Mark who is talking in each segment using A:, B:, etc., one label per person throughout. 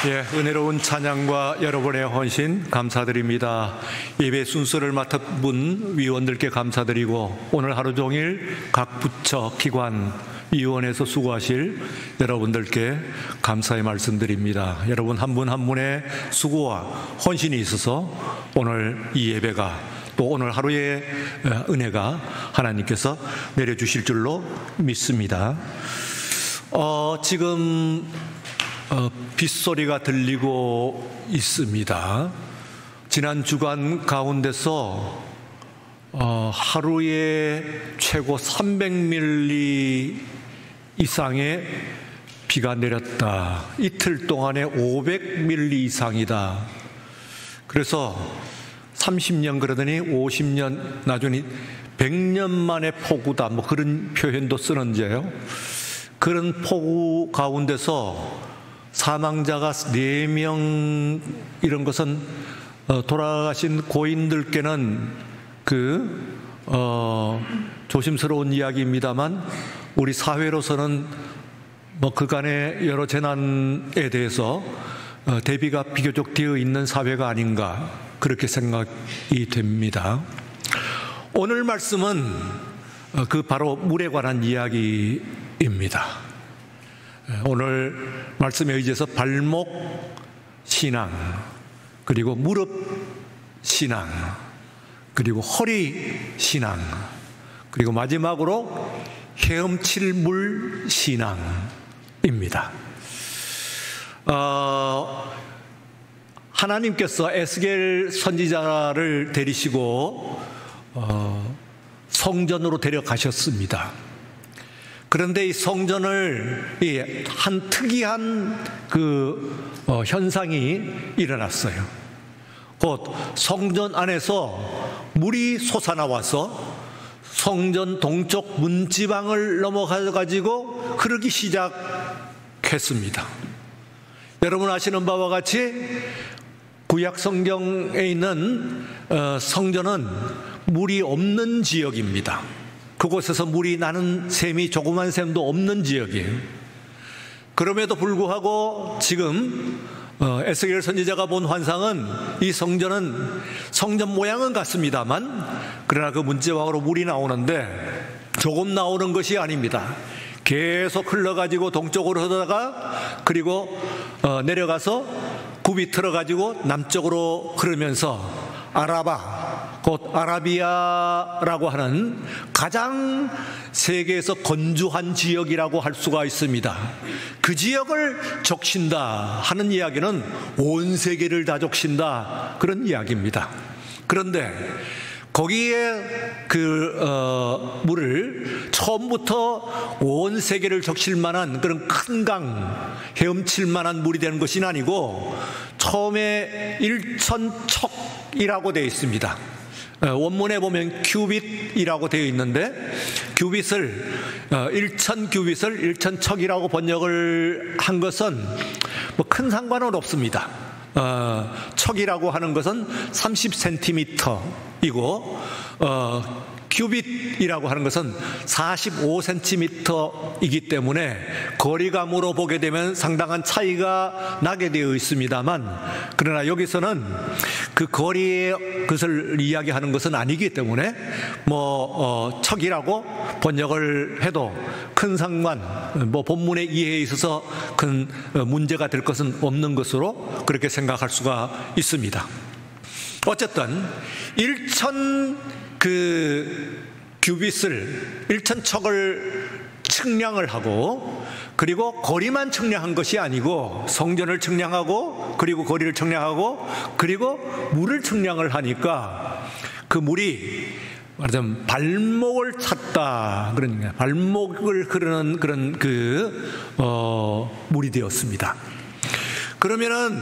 A: 예, 은혜로운 찬양과 여러분의 헌신 감사드립니다. 예배 순서를 맡은 위원들께 감사드리고 오늘 하루 종일 각 부처, 기관, 위원회에서 수고하실 여러분들께 감사의 말씀드립니다. 여러분 한 분 한 분의 수고와 헌신이 있어서 오늘 이 예배가 또 오늘 하루의 은혜가 하나님께서 내려주실 줄로 믿습니다. 지금 빗소리가 들리고 있습니다. 지난 주간 가운데서 하루에 최고 300mm 이상의 비가 내렸다. 이틀 동안에 500mm 이상이다. 그래서 30년 그러더니 50년 나중에 100년 만의 폭우다. 뭐 그런 표현도 쓰는데요. 그런 폭우 가운데서 사망자가 4명 이런 것은 돌아가신 고인들께는 조심스러운 이야기입니다만 우리 사회로서는 뭐 그간의 여러 재난에 대해서 대비가 비교적 되어 있는 사회가 아닌가 그렇게 생각이 됩니다. 오늘 말씀은 바로 물에 관한 이야기입니다. 오늘 말씀에 의지해서 발목 신앙, 그리고 무릎 신앙, 그리고 허리 신앙, 그리고 마지막으로 헤엄칠 물 신앙입니다. 하나님께서 에스겔 선지자를 데리시고 성전으로 데려가셨습니다. 그런데 이 성전을 한 특이한 현상이 일어났어요. 곧 성전 안에서 물이 솟아나와서 성전 동쪽 문지방을 넘어가 가지고 흐르기 시작했습니다. 여러분 아시는 바와 같이 구약 성경에 있는 성전은 물이 없는 지역입니다. 그곳에서 물이 나는 샘이 조그만 샘도 없는 지역이에요. 그럼에도 불구하고 지금 에스겔 선지자가 본 환상은 이 성전은 성전 모양은 같습니다만 그러나 그 문지방으로 물이 나오는데 조금 나오는 것이 아닙니다. 계속 흘러가지고 동쪽으로 흐르다가 그리고 내려가서 굽이 틀어가지고 남쪽으로 흐르면서 아라바, 곧 아라비아라고 하는 가장 세계에서 건조한 지역이라고 할 수가 있습니다. 그 지역을 적신다 하는 이야기는 온 세계를 다 적신다 그런 이야기입니다. 그런데 거기에 물을 처음부터 온 세계를 적실 만한 그런 큰 강, 헤엄칠 만한 물이 되는 것이 아니고 처음에 일천척이라고 되어 있습니다. 원문에 보면 큐빗이라고 되어 있는데 큐빗을 일천 큐빗을 일천척이라고 번역을 한 것은 뭐 큰 상관은 없습니다. 척이라고 하는 것은 30cm이고 큐빗이라고 하는 것은 45cm이기 때문에 거리감으로 보게 되면 상당한 차이가 나게 되어 있습니다만 그러나 여기서는 그 거리의 것을 이야기하는 것은 아니기 때문에 척이라고 번역을 해도 큰 상관, 본문의 이해에 있어서 큰 문제가 될 것은 없는 것으로 그렇게 생각할 수가 있습니다. 어쨌든 1천척을 측량을 하고 그리고 거리만 측량한 것이 아니고 성전을 측량하고 그리고 거리를 측량하고 그리고 물을 측량을 하니까 그 물이 말하자면 발목을 찼다 그러니까 발목을 흐르는 그런 물이 되었습니다. 그러면은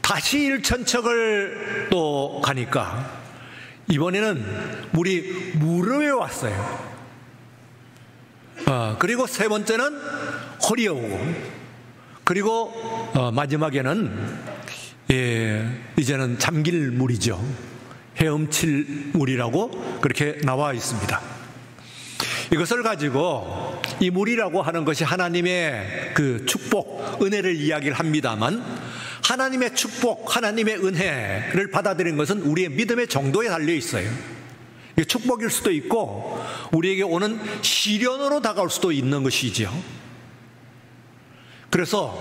A: 다시 1천척을 또 가니까 이번에는 물이 무릎에 왔어요. 그리고 세 번째는 허리에 오고 그리고 마지막에는 이제는 잠길 물이죠. 헤엄칠 물이라고 그렇게 나와 있습니다. 이것을 가지고 이 물이라고 하는 것이 하나님의 그 축복, 은혜를 이야기를 합니다만, 하나님의 축복, 하나님의 은혜를 받아들인 것은 우리의 믿음의 정도에 달려 있어요. 이게 축복일 수도 있고 우리에게 오는 시련으로 다가올 수도 있는 것이죠. 그래서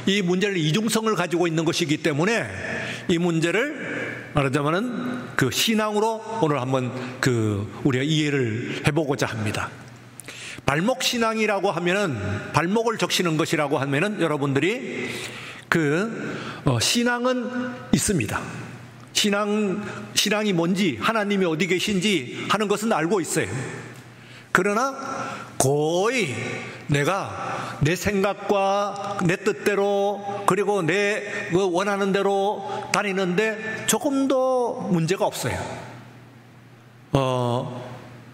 A: 이 문제를 이중성을 가지고 있는 것이기 때문에 이 문제를 말하자면은 그 신앙으로 오늘 한번 우리가 이해를 해보고자 합니다. 발목 신앙이라고 하면은, 발목을 적시는 것이라고 하면은 여러분들이 신앙은 있습니다. 신앙이 뭔지, 하나님이 어디 계신지 하는 것은 알고 있어요. 그러나 거의 내가 내 생각과 내 뜻대로, 그리고 내 원하는 대로 다니는데 조금도 문제가 없어요.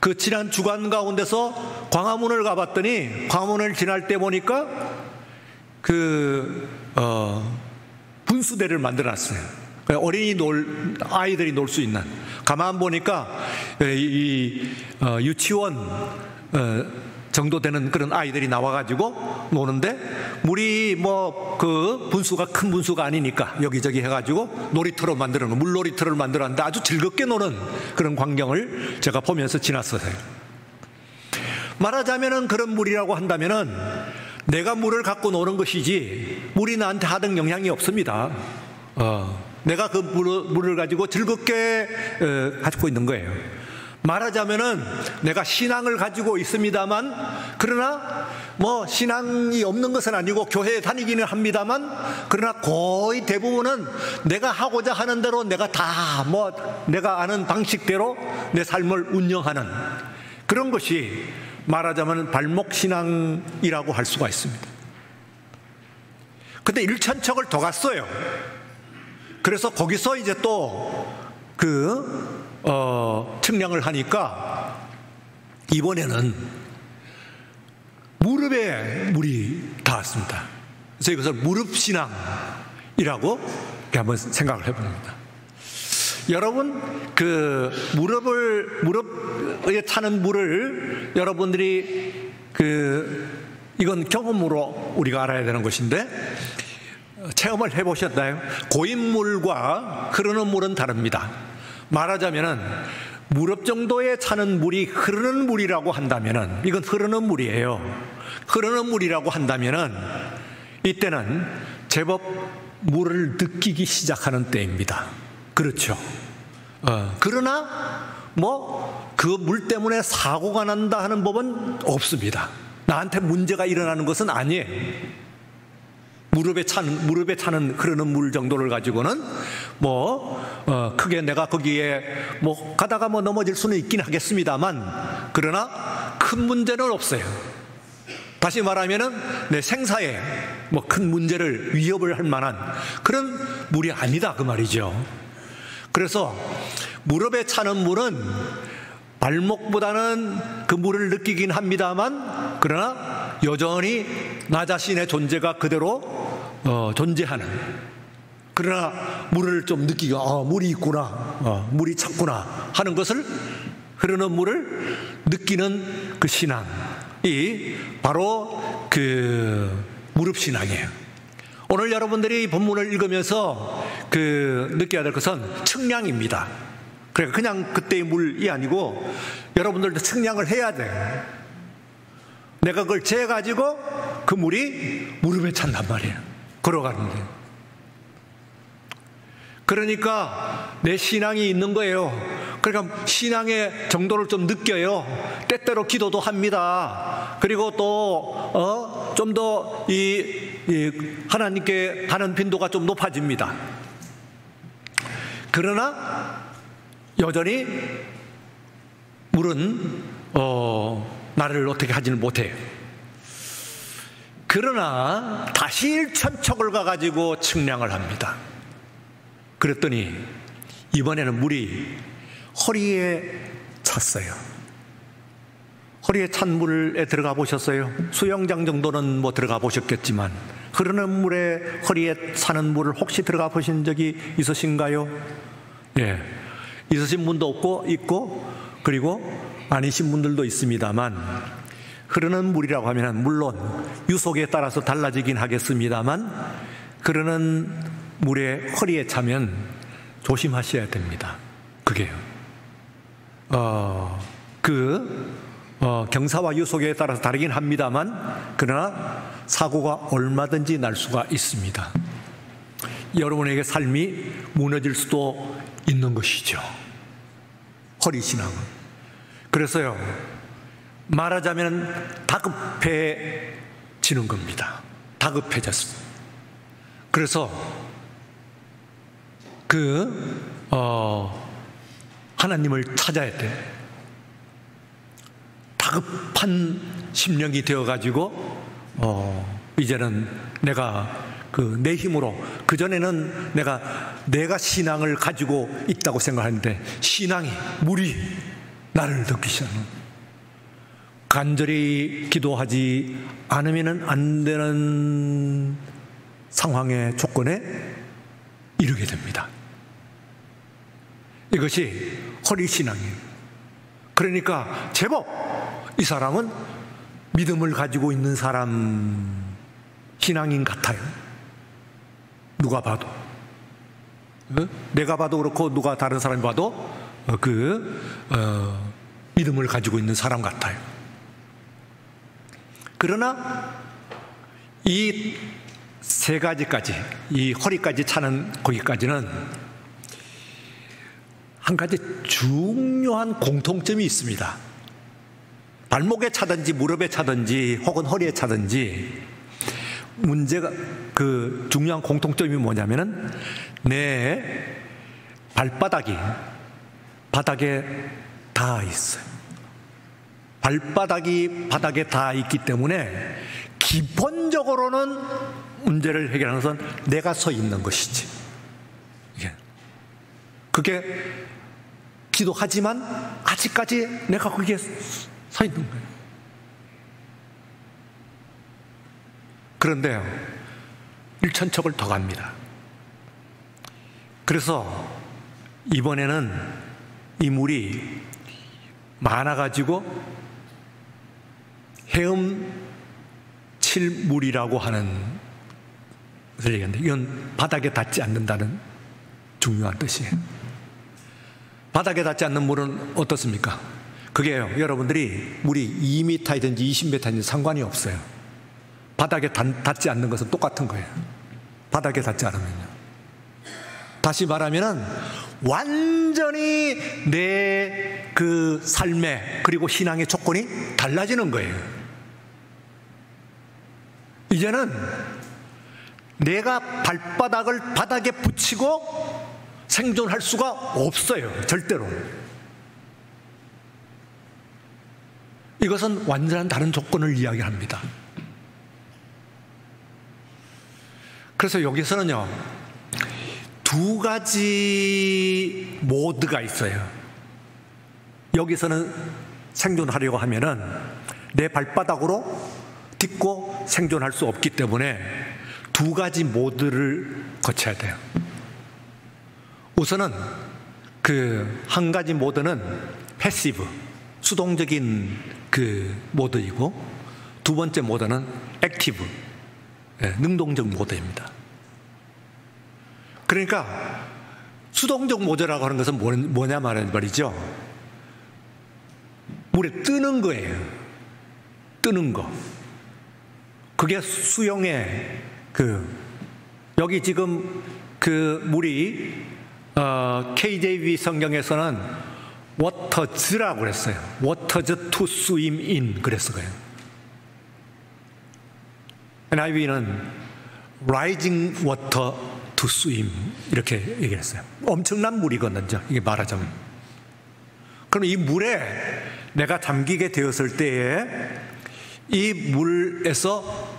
A: 그 지난 주간 가운데서 광화문을 가봤더니, 광화문을 지날 때 보니까 분수대를 만들어놨어요. 아이들이 놀 수 있는. 가만 보니까 유치원 정도 되는 그런 아이들이 나와가지고 노는데, 물이 분수가 큰 분수가 아니니까 여기저기 해가지고 놀이터로 만드는 거, 물놀이터를 만들었는데 아주 즐겁게 노는 그런 광경을 제가 보면서 지났어요. 말하자면은 그런 물이라고 한다면은 내가 물을 갖고 노는 것이지 물이 나한테 하등 영향이 없습니다. 내가 그 물을 가지고 즐겁게 가지고 있는 거예요. 말하자면은 내가 신앙을 가지고 있습니다만, 그러나 신앙이 없는 것은 아니고 교회에 다니기는 합니다만, 그러나 거의 대부분은 내가 하고자 하는 대로 내가 다 내가 아는 방식대로 내 삶을 운영하는 그런 것이 말하자면 발목 신앙이라고 할 수가 있습니다. 근데 일천척을 더 갔어요. 그래서 거기서 이제 또 측량을 하니까 이번에는 무릎에 물이 닿았습니다. 그래서 이것을 무릎신앙이라고 한번 생각을 해봅니다. 여러분, 무릎에 차는 물을 여러분들이 이건 경험으로 우리가 알아야 되는 것인데, 체험을 해보셨나요? 고인물과 흐르는 물은 다릅니다. 말하자면은 무릎 정도에 차는 물이 흐르는 물이라고 한다면은, 이건 흐르는 물이에요. 흐르는 물이라고 한다면은 이때는 제법 물을 느끼기 시작하는 때입니다. 그렇죠. 그러나 그 물 때문에 사고가 난다 하는 법은 없습니다. 나한테 문제가 일어나는 것은 아니에요. 무릎에 차는 흐르는 물 정도를 가지고는 크게 내가 거기에 가다가 넘어질 수는 있긴 하겠습니다만, 그러나 큰 문제는 없어요. 다시 말하면은 내 생사에 큰 문제를, 위협을 할 만한 그런 물이 아니다 그 말이죠. 그래서 무릎에 차는 물은 발목보다는 그 물을 느끼긴 합니다만, 그러나 여전히 나 자신의 존재가 그대로 존재하는, 그러나 물을 좀 느끼고 물이 있구나, 물이 찼구나 하는 것을, 흐르는 물을 느끼는 그 신앙이 바로 무릎 신앙이에요. 오늘 여러분들이 본문을 읽으면서 느껴야 될 것은 측량입니다. 그러니까 그냥 그때의 물이 아니고 여러분들도 측량을 해야 돼요. 내가 그걸 재가지고 그 물이 무릎에 찬단 말이에요. 걸어가는데. 그러니까 내 신앙이 있는 거예요. 그러니까 신앙의 정도를 좀 느껴요. 때때로 기도도 합니다. 그리고 또 좀 더 하나님께 가는 빈도가 좀 높아집니다. 그러나 여전히 물은 나를 어떻게 하지는 못해요. 그러나 다시 일천척을 가가지고 측량을 합니다. 그랬더니 이번에는 물이 허리에 찼어요. 허리에 찬 물에 들어가 보셨어요? 수영장 정도는 들어가 보셨겠지만, 흐르는 물에 허리에 차는 물을 혹시 들어가 보신 적이 있으신가요? 예, 있으신 분도 있고, 그리고 아니신 분들도 있습니다만, 흐르는 물이라고 하면 물론 유속에 따라서 달라지긴 하겠습니다만, 흐르는 물에 허리에 차면 조심하셔야 됩니다. 그게요. 경사와 유속에 따라서 다르긴 합니다만, 그러나 사고가 얼마든지 날 수가 있습니다. 여러분에게 삶이 무너질 수도 있는 것이죠. 허리 신앙은. 그래서요, 말하자면 다급해지는 겁니다. 다급해졌습니다. 그래서 하나님을 찾아야 돼. 다급한 심령이 되어가지고 이제는 내가 내 힘으로, 그전에는 내가 신앙을 가지고 있다고 생각하는데 신앙이, 물이 나를 느끼기 시작하는, 간절히 기도하지 않으면 안 되는 상황의 조건에 이르게 됩니다. 이것이 허리신앙이에요. 그러니까 제법 이 사람은 믿음을 가지고 있는 사람, 신앙인 같아요. 누가 봐도. 내가 봐도 그렇고 누가 다른 사람이 봐도 믿음을 가지고 있는 사람 같아요. 그러나 이 세 가지까지, 이 허리까지 차는 거기까지는 한 가지 중요한 공통점이 있습니다. 발목에 차든지 무릎에 차든지 혹은 허리에 차든지 문제가, 중요한 공통점이 뭐냐면은 내 발바닥이 바닥에 닿아 있어요. 발바닥이 바닥에 닿아 있기 때문에 기본적으로는 문제를 해결하는 것은 내가 서 있는 것이지. 그게 기도하지만 아직까지 내가 거기에 서 있는 거예요. 그런데요, 일천척을 더 갑니다. 그래서 이번에는 이 물이 많아가지고 헤엄칠 물이라고 하는 것을 얘기하는데, 이건 바닥에 닿지 않는다는 중요한 뜻이에요. 바닥에 닿지 않는 물은 어떻습니까? 그게요, 여러분들이 물이 2m이든지 20m이든지 상관이 없어요. 바닥에 닿지 않는 것은 똑같은 거예요. 바닥에 닿지 않으면요. 다시 말하면은 완전히 내 삶의, 그리고 신앙의 조건이 달라지는 거예요. 이제는 내가 발바닥을 바닥에 붙이고 생존할 수가 없어요. 절대로. 이것은 완전한 다른 조건을 이야기합니다. 그래서 여기서는요, 두 가지 모드가 있어요. 여기서는 생존하려고 하면은 내 발바닥으로 딛고 생존할 수 없기 때문에 두 가지 모드를 거쳐야 돼요. 우선은 한 가지 모드는 패시브, 수동적인 모드이고, 두 번째 모드는 액티브, 능동적 모드입니다. 그러니까 수동적 모드라고 하는 것은 뭐냐 말이죠. 물에 뜨는 거예요. 뜨는 거. 그게 수영의 여기 지금 물이 KJV 성경에서는 waters라고 그랬어요. waters to swim in 그랬어요. NIV는 rising water to swim 이렇게 얘기했어요. 엄청난 물이거든요, 이게 말하자면. 그럼 이 물에 내가 잠기게 되었을 때에 이 물에서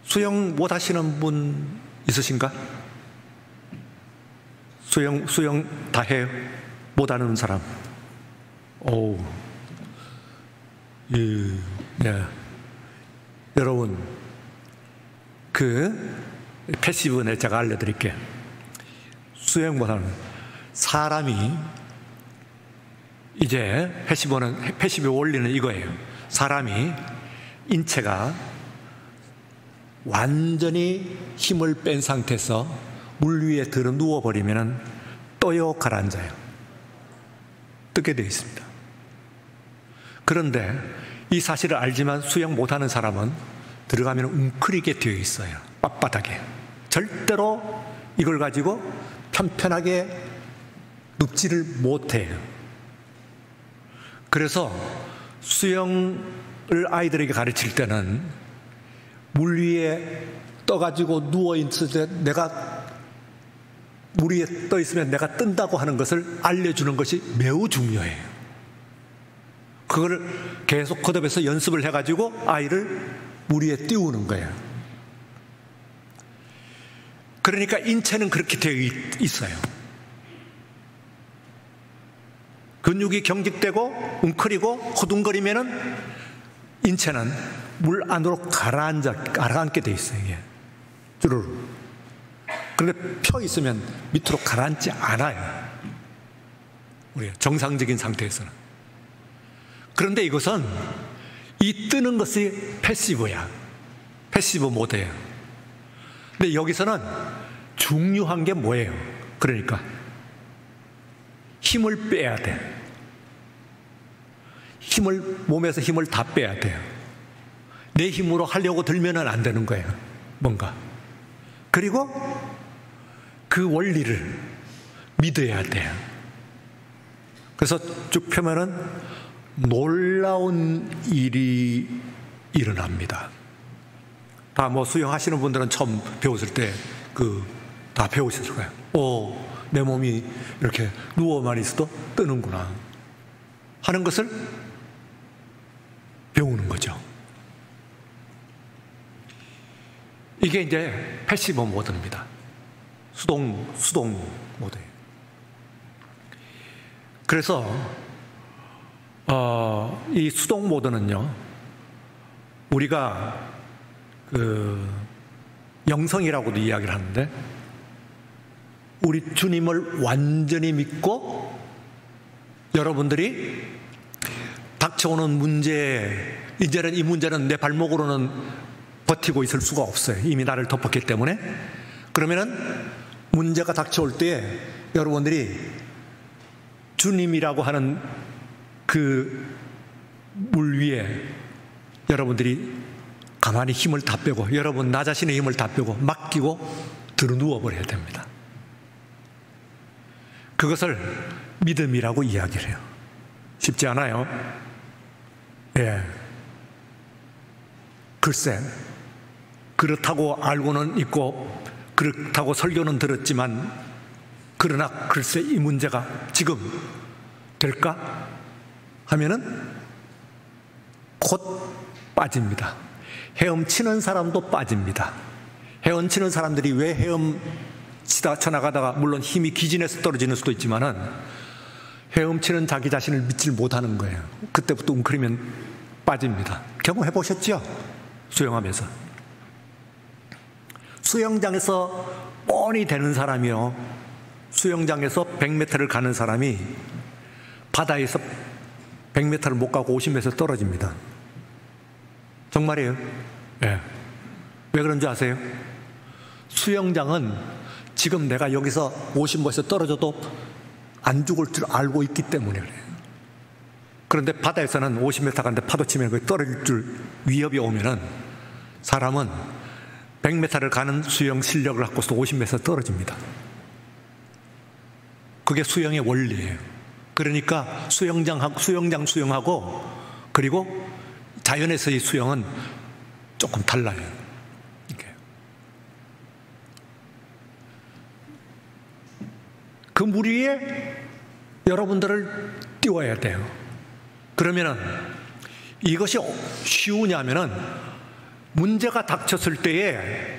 A: 수영 못 하시는 분 있으신가? 수영 다 해요? 못 하는 사람? 여러분, 패시브는 제가 알려드릴게요. 수영 못 하는 사람이 이제 패시브의 원리는 이거예요. 사람이, 인체가 완전히 힘을 뺀 상태에서 물 위에 들어 누워버리면 떠요 가라앉아요. 뜨게 되어 있습니다. 그런데 이 사실을 알지만 수영 못하는 사람은 들어가면 웅크리게 되어 있어요. 빳빳하게. 절대로 이걸 가지고 편편하게 눕지를 못해요. 그래서 수영을 아이들에게 가르칠 때는 물 위에 떠가지고 누워있을 때 내가 물 위에 떠 있으면 내가 뜬다고 하는 것을 알려주는 것이 매우 중요해요. 그걸 계속 거듭해서 연습을 해가지고 아이를 물 위에 띄우는 거예요. 그러니까 인체는 그렇게 되어 있어요. 근육이 경직되고 웅크리고 호둥거리면은 인체는 물 안으로 가라앉게 돼 있어요. 이게 주르르. 그런데 펴 있으면 밑으로 가라앉지 않아요. 우리 정상적인 상태에서는. 그런데 이것은 이 뜨는 것이 패시브야. 패시브 모드예요. 근데 여기서는 중요한 게 뭐예요? 그러니까 힘을 빼야 돼. 몸에서 힘을 다 빼야 돼요. 내 힘으로 하려고 들면은 안 되는 거예요. 뭔가. 그리고 그 원리를 믿어야 돼요. 그래서 쭉 펴면은 놀라운 일이 일어납니다. 다 뭐 수영하시는 분들은 처음 배웠을 때 다 배우셨을 거예요. 내 몸이 이렇게 누워만 있어도 뜨는구나 하는 것을 배우는 거죠. 이게 이제 패시브 모드입니다. 수동 모드예요. 그래서 이 수동 모드는요, 우리가 영성이라고도 이야기를 하는데, 우리 주님을 완전히 믿고 여러분들이 닥쳐오는 문제, 이제는 이 문제는 내 발목으로는 버티고 있을 수가 없어요. 이미 나를 덮었기 때문에. 그러면은 문제가 닥쳐올 때 여러분들이 주님이라고 하는 그 물 위에 여러분들이 가만히 힘을 다 빼고, 여러분 나 자신의 힘을 다 빼고 맡기고 들어 누워버려야 됩니다. 그것을 믿음이라고 이야기를 해요. 쉽지 않아요. 예. 글쎄, 그렇다고 알고는 있고 그렇다고 설교는 들었지만, 그러나 글쎄 이 문제가 지금 될까 하면은 곧 빠집니다. 헤엄치는 사람도 빠집니다. 헤엄치는 사람들이 왜 헤엄치다 쳐나가다가 물론 힘이 기진해서 떨어지는 수도 있지만은 헤엄치는 자기 자신을 믿질 못하는 거예요. 그때부터 웅크리면 빠집니다. 경험해 보셨죠? 수영하면서. 수영장에서 뻔히 되는 사람이요, 수영장에서 100m를 가는 사람이 바다에서 100m를 못 가고 50m 떨어집니다. 정말이에요. 네. 왜 그런 줄 아세요? 수영장은 지금 내가 여기서 50m에서 떨어져도 안 죽을 줄 알고 있기 때문에 그래요. 그런데 바다에서는 50m 가는데 파도 치면 거기 떨어질 줄 위협이 오면은 사람은 100m를 가는 수영 실력을 갖고서 50m 떨어집니다. 그게 수영의 원리예요. 그러니까 수영장 수영하고 그리고 자연에서의 수영은 조금 달라요. 이렇게. 그 물 위에 여러분들을 띄워야 돼요. 그러면은 이것이 쉬우냐면은 문제가 닥쳤을 때에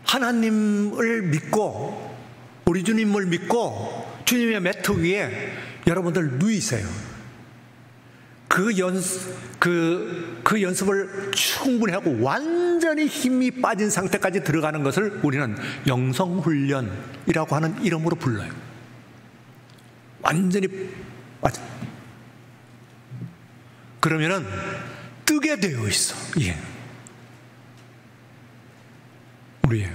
A: 하나님을 믿고 우리 주님을 믿고 주님의 매트 위에 여러분들 누이세요. 그 연습을 충분히 하고 완전히 힘이 빠진 상태까지 들어가는 것을 우리는 영성훈련이라고 하는 이름으로 불러요. 완전히 빠져. 그러면은 뜨게 되어 있어. 예. 우리예요.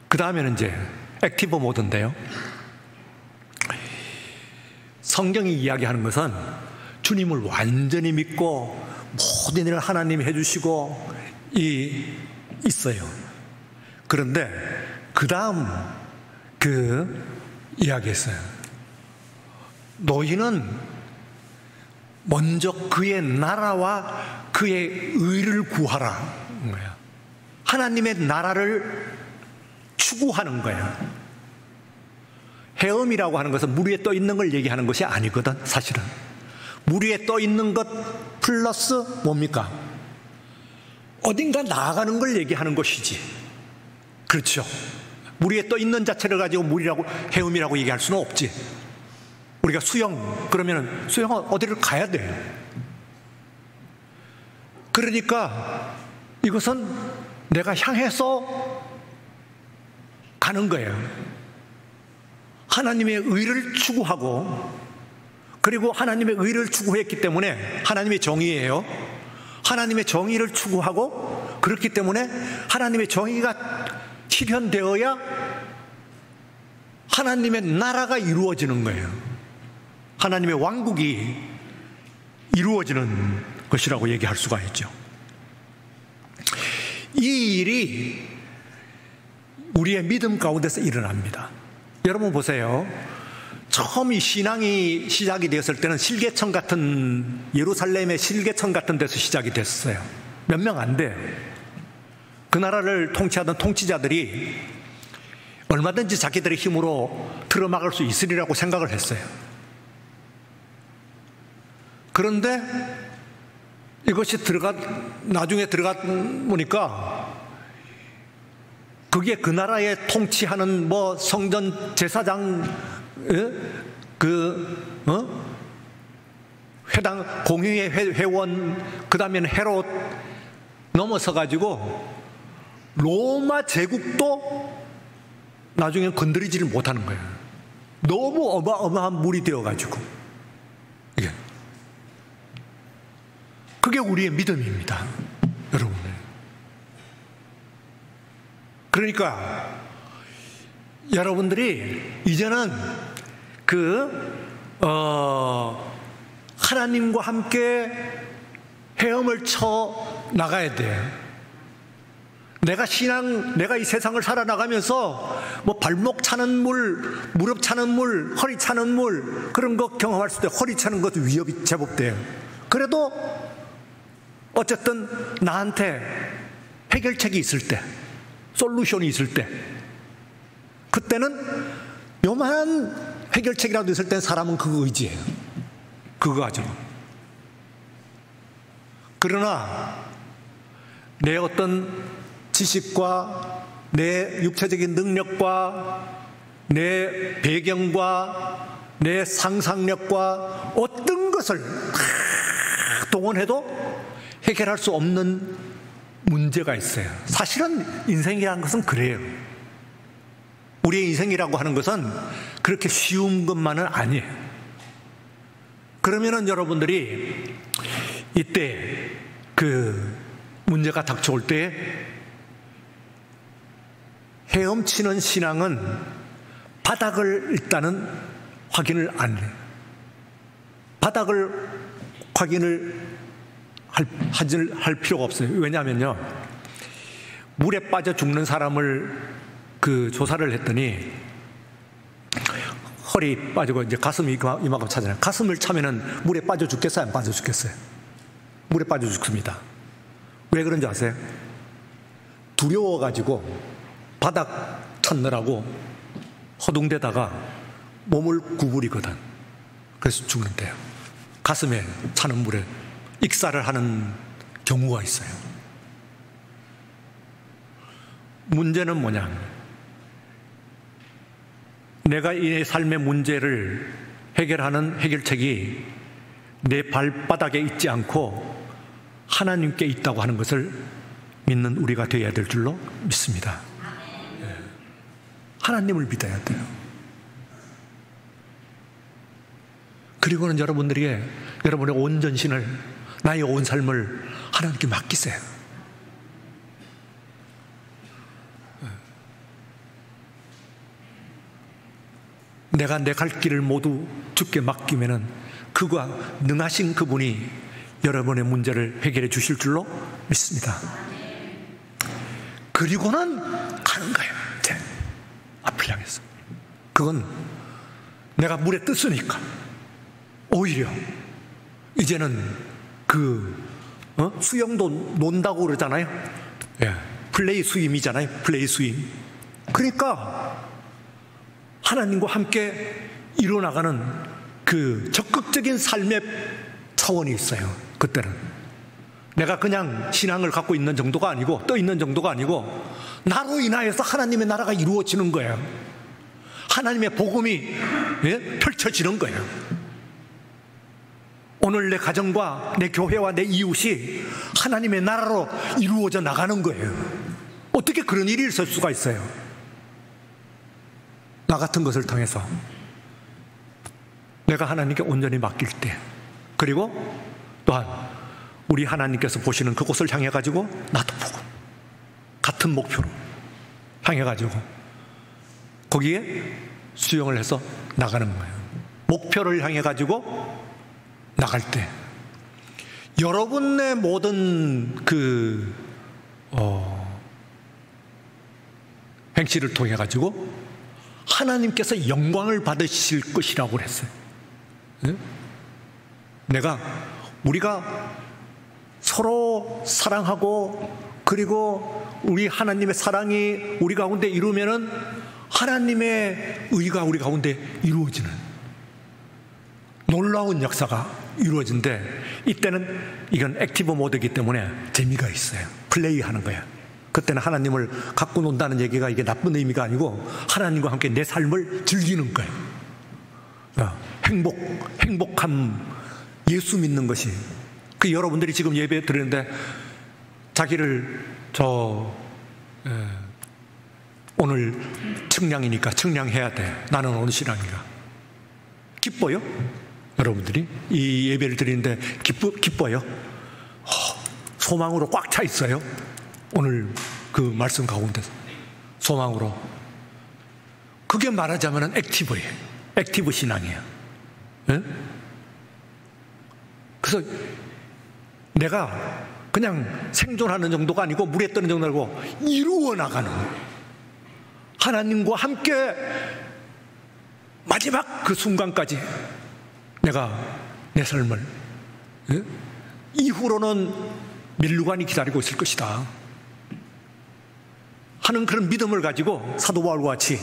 A: 그 다음에는 이제 액티브 모드인데요. 성경이 이야기하는 것은 주님을 완전히 믿고 모든 일을 하나님이 해주시고 있어요. 그런데 그 다음 이야기했어요. 너희는 먼저 그의 나라와 그의 의를 구하라. 하나님의 나라를 추구하는 거예요. 헤엄이라고 하는 것은 물 위에 떠 있는 걸 얘기하는 것이 아니거든, 사실은. 물 위에 떠 있는 것 플러스 뭡니까? 어딘가 나아가는 걸 얘기하는 것이지. 그렇죠. 물 위에 떠 있는 자체를 가지고 물이라고, 헤엄이라고 얘기할 수는 없지. 우리가 수영, 그러면 수영은 어디를 가야 돼요. 그러니까 이것은 내가 향해서 가는 거예요. 하나님의 의를 추구하고, 그리고 하나님의 의를 추구했기 때문에 하나님의 정의예요. 하나님의 정의를 추구하고, 그렇기 때문에 하나님의 정의가 실현되어야 하나님의 나라가 이루어지는 거예요. 하나님의 왕국이 이루어지는 것이라고 얘기할 수가 있죠. 이 일이 우리의 믿음 가운데서 일어납니다. 여러분 보세요. 처음 이 신앙이 시작이 되었을 때는 실개천 같은, 예루살렘의 실개천 같은 데서 시작이 됐어요. 몇 명 안 돼요. 그 나라를 통치하던 통치자들이 얼마든지 자기들의 힘으로 틀어막을 수 있으리라고 생각을 했어요. 그런데 이것이 나중에 들어가 보니까 그게 그 나라에 통치하는 성전 제사장, 회당 공의회 회원, 그 다음에는 헤롯 넘어서 가지고 로마 제국도 나중에 건드리지를 못하는 거예요. 너무 어마어마한 물이 되어가지고. 그게 우리의 믿음입니다, 여러분. 그러니까 여러분들이 이제는 하나님과 함께 헤엄을 쳐 나가야 돼요. 내가 이 세상을 살아나가면서 발목 차는 물, 무릎 차는 물, 허리 차는 물, 그런 거 경험할 때 허리 차는 것도 위협이 제법 돼요. 그래도 어쨌든 나한테 해결책이 있을 때, 솔루션이 있을 때, 그때는 요만한 해결책이라도 있을 때 사람은 그거 의지해요. 그거 가지고. 그러나 내 어떤 지식과 내 육체적인 능력과 내 배경과 내 상상력과 어떤 것을 다 동원해도 해결할 수 없는 문제가 있어요. 사실은 인생이라는 것은 그래요. 우리의 인생이라고 하는 것은 그렇게 쉬운 것만은 아니에요. 그러면은 여러분들이 이때 문제가 닥쳐올 때 헤엄치는 신앙은 바닥을 일단은 확인을 안 해요. 바닥을 확인을 할 필요가 없어요. 왜냐하면요, 물에 빠져 죽는 사람을 조사를 했더니 허리 빠지고 이제 가슴이 이만큼 차잖아요. 가슴을 차면은 물에 빠져 죽겠어요? 안 빠져 죽겠어요? 물에 빠져 죽습니다. 왜 그런지 아세요? 두려워가지고 바닥 찾느라고 허둥대다가 몸을 구부리거든. 그래서 죽는데요. 가슴에 차는 물에 익사를 하는 경우가 있어요. 문제는 뭐냐? 내가 이 삶의 문제를 해결하는 해결책이 내 발바닥에 있지 않고 하나님께 있다고 하는 것을 믿는 우리가 되어야 될 줄로 믿습니다. 하나님을 믿어야 돼요. 그리고는 여러분들에게 여러분의 온 전신을, 나의 온 삶을 하나님께 맡기세요. 내가 내 갈 길을 모두 주께 맡기면은 그가 능하신 그분이 여러분의 문제를 해결해 주실 줄로 믿습니다. 그리고는 가는 거예요. 이제 앞을 향해서. 그건 내가 물에 떴으니까 오히려 이제는 수영도 논다고 그러잖아요. 예, 플레이 스윙이잖아요. 플레이 스윙. 그러니까 하나님과 함께 이뤄나가는 그 적극적인 삶의 차원이 있어요. 그때는 내가 그냥 신앙을 갖고 있는 정도가 아니고 떠 있는 정도가 아니고 나로 인하여서 하나님의 나라가 이루어지는 거예요. 하나님의 복음이 펼쳐지는 거예요. 오늘 내 가정과 내 교회와 내 이웃이 하나님의 나라로 이루어져 나가는 거예요. 어떻게 그런 일이 있을 수가 있어요? 나 같은 것을 통해서 내가 하나님께 온전히 맡길 때, 그리고 또한 우리 하나님께서 보시는 그곳을 향해 가지고 나도 보고 같은 목표로 향해 가지고 거기에 수용을 해서 나가는 거예요. 목표를 향해 가지고 나갈 때 여러분의 모든 행실을 통해 가지고 하나님께서 영광을 받으실 것이라고 그랬어요. 우리가 서로 사랑하고 그리고 우리 하나님의 사랑이 우리 가운데 이루면은 하나님의 의가 우리 가운데 이루어지는 놀라운 역사가 이루어진데, 이때는 이건 액티브 모드이기 때문에 재미가 있어요. 플레이하는 거야. 그때는 하나님을 갖고 논다는 얘기가 이게 나쁜 의미가 아니고 하나님과 함께 내 삶을 즐기는 거예요. 행복함, 예수 믿는 것이. 여러분들이 지금 예배 드리는데 자기를 오늘 측량이니까 측량해야 돼. 나는 어느 신앙이가. 기뻐요? 여러분들이 이 예배를 드리는데 기뻐요? 소망으로 꽉 차 있어요? 오늘 그 말씀 가운데 소망으로. 그게 말하자면 액티브예요. 액티브 신앙이에요. 네? 그래서 내가 그냥 생존하는 정도가 아니고 물에 뜨는 정도가 아니고 이루어 나가는, 하나님과 함께 마지막 그 순간까지 내가 내 삶을, 이후로는 면류관이 기다리고 있을 것이다 하는 그런 믿음을 가지고 사도 바울과 같이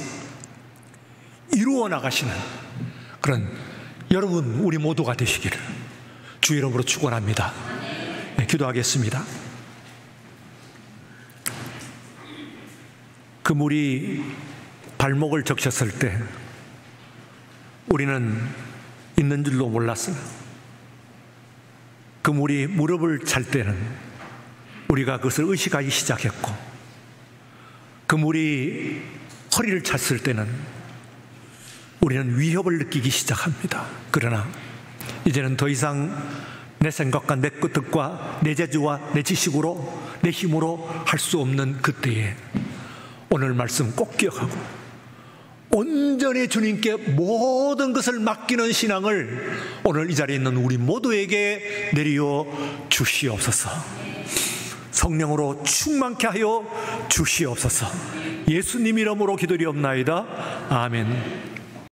A: 이루어 나가시는 그런 여러분, 우리 모두가 되시기를 주 이름으로 축원합니다. 네, 기도하겠습니다. 그 물이 발목을 적셨을 때 우리는 있는 줄도 몰랐어요. 그 물이 무릎을 찰 때는 우리가 그것을 의식하기 시작했고, 그 물이 허리를 찼을 때는 우리는 위협을 느끼기 시작합니다. 그러나 이제는 더 이상 내 생각과 내 뜻과 내 재주와 내 지식으로 내 힘으로 할 수 없는 그때에 오늘 말씀 꼭 기억하고 온전히 주님께 모든 것을 맡기는 신앙을 오늘 이 자리에 있는 우리 모두에게 내리어 주시옵소서. 성령으로 충만케 하여 주시옵소서. 예수님 이름으로 기도리옵나이다. 아멘.